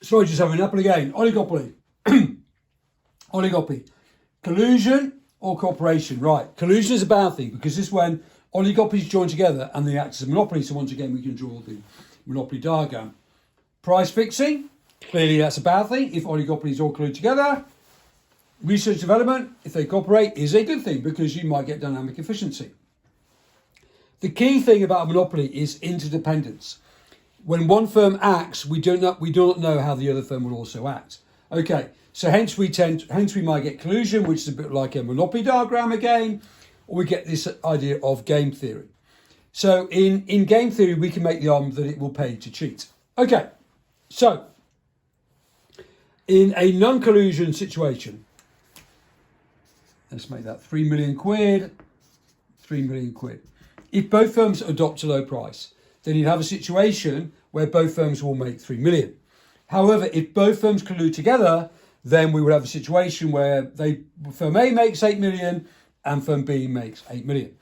Sorry, just having an apple again. Oligopoly. Oligopoly. Collusion or cooperation. Right. Collusion is a bad thing because this is when oligopolies join together and they act as a monopoly. So once again, we can draw the monopoly diagram. Price fixing. Clearly, that's a bad thing if oligopolies all collude together. Research development, if they cooperate, is a good thing because you might get dynamic efficiency. The key thing about a monopoly is interdependence. When one firm acts, we do not know how the other firm will also act. Okay, so hence we might get collusion, which is a bit like a monopoly diagram again, or we get this idea of game theory. So in game theory, we can make the argument that it will pay to cheat. Okay, so in a non-collusion situation, let's make that 3 million quid, 3 million quid. If both firms adopt a low price, then you'd have a situation where both firms will make 3 million. However, if both firms collude together, then we would have a situation where firm A makes 8 million and firm B makes 8 million.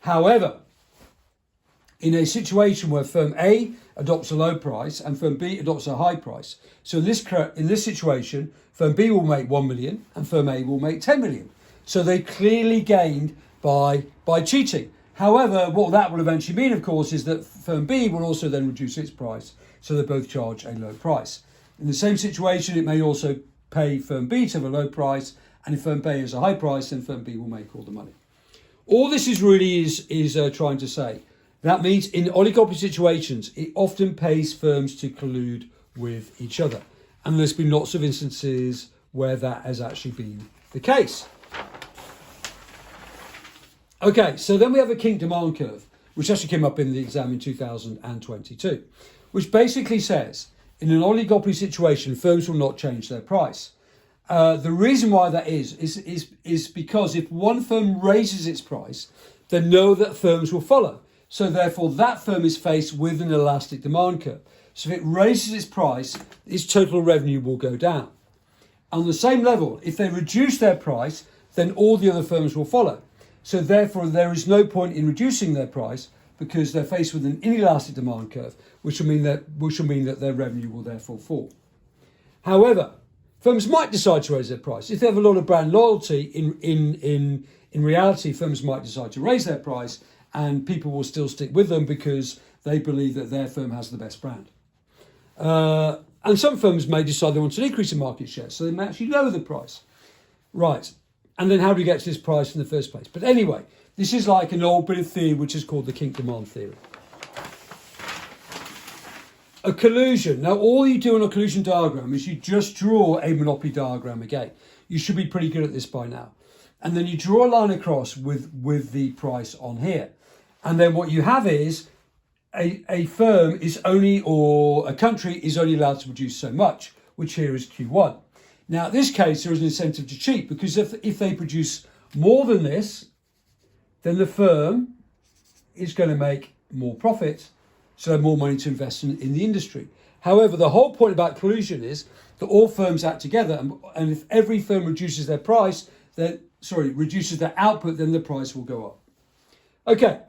However, in a situation where firm A adopts a low price and firm B adopts a high price, so in this situation, firm B will make 1 million and firm A will make 10 million. So they clearly gained by cheating. However, what that will eventually mean, of course, is that firm B will also then reduce its price, so they both charge a low price. In the same situation, it may also pay firm B to have a low price, and if firm B has a high price, then firm B will make all the money. All this is really trying to say. That means in oligopoly situations, it often pays firms to collude with each other. And there's been lots of instances where that has actually been the case. Okay, so then we have a kink demand curve, which actually came up in the exam in 2022, which basically says in an oligopoly situation, firms will not change their price. The reason why that is because if one firm raises its price, then no other firms will follow. So therefore, that firm is faced with an elastic demand curve. So if it raises its price, its total revenue will go down. On the same level, if they reduce their price, then all the other firms will follow. So therefore, there is no point in reducing their price because they're faced with an inelastic demand curve, which will mean that their revenue will therefore fall. However, firms might decide to raise their price. If they have a lot of brand loyalty, in reality, firms might decide to raise their price and people will still stick with them because they believe that their firm has the best brand. And some firms may decide they want an increase in market share, so they may actually lower the price. Right. And then how do we get to this price in the first place? But anyway, this is like an old bit of theory which is called the kink demand theory. A collusion. Now, all you do on a collusion diagram is you just draw a monopoly diagram again. You should be pretty good at this by now. And then you draw a line across with the price on here. And then what you have is a firm is only, or a country is only allowed to produce so much, which here is Q1. Now, in this case, there is an incentive to cheat because if they produce more than this, then the firm is going to make more profit, so they have more money to invest in the industry. However, the whole point about collusion is that all firms act together, and if every firm reduces their price, reduces their output, then the price will go up. Okay,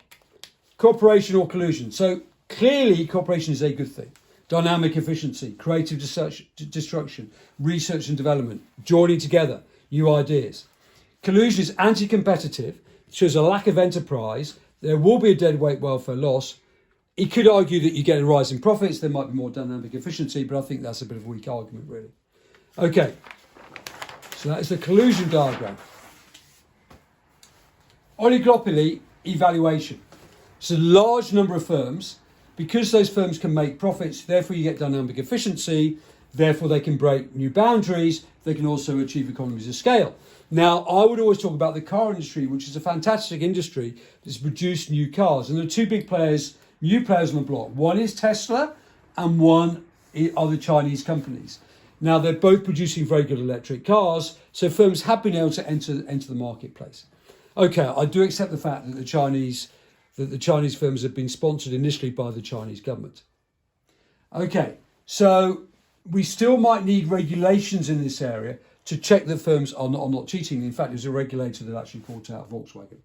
cooperation or collusion. So clearly, cooperation is a good thing. Dynamic efficiency, creative destruction, research and development, joining together new ideas. Collusion is anti-competitive, shows a lack of enterprise. There will be a deadweight welfare loss. It could argue that you get a rise in profits. There might be more dynamic efficiency, but I think that's a bit of a weak argument, really. Okay, so that is the collusion diagram. Oligopoly evaluation. So a large number of firms. Because those firms can make profits, therefore you get dynamic efficiency, therefore they can break new boundaries, they can also achieve economies of scale. Now, I would always talk about the car industry, which is a fantastic industry that's produced new cars. And there are two big players, new players on the block. One is Tesla and one are the Chinese companies. Now, they're both producing very good electric cars, so firms have been able to enter the marketplace. Okay, I do accept the fact that the Chinese firms have been sponsored initially by the Chinese government. Okay, so we still might need regulations in this area to check that firms are not cheating. In fact, there's a regulator that actually bought out Volkswagen.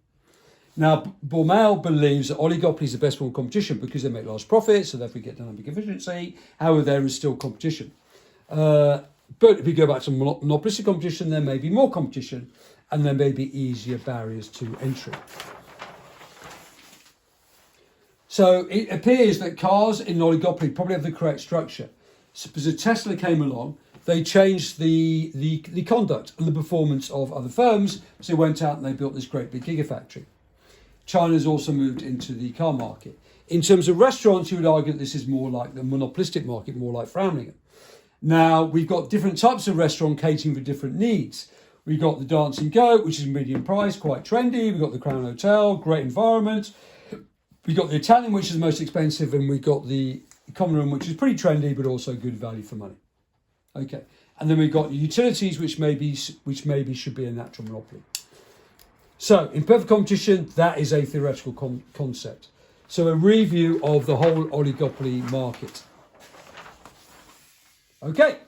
Now, Baumel believes that oligopoly is the best form of competition because they make large profits, so therefore we get dynamic efficiency. However, there is still competition. But if you go back to monopolistic competition, there may be more competition and there may be easier barriers to entry. So it appears that cars in an oligopoly probably have the correct structure. Suppose a Tesla came along, they changed the conduct and the performance of other firms, so they went out and they built this great big gigafactory. China's also moved into the car market. In terms of restaurants, you would argue that this is more like the monopolistic market, more like Framingham. Now, we've got different types of restaurant catering for different needs. We've got the Dancing Goat, which is medium price, quite trendy. We've got the Crown Hotel, great environment. We've got the Italian, which is the most expensive, and we've got the Common Room, which is pretty trendy, but also good value for money. Okay, and then we've got the utilities, which maybe should be a natural monopoly. So, in perfect competition, that is a theoretical concept. So, a review of the whole oligopoly market. Okay.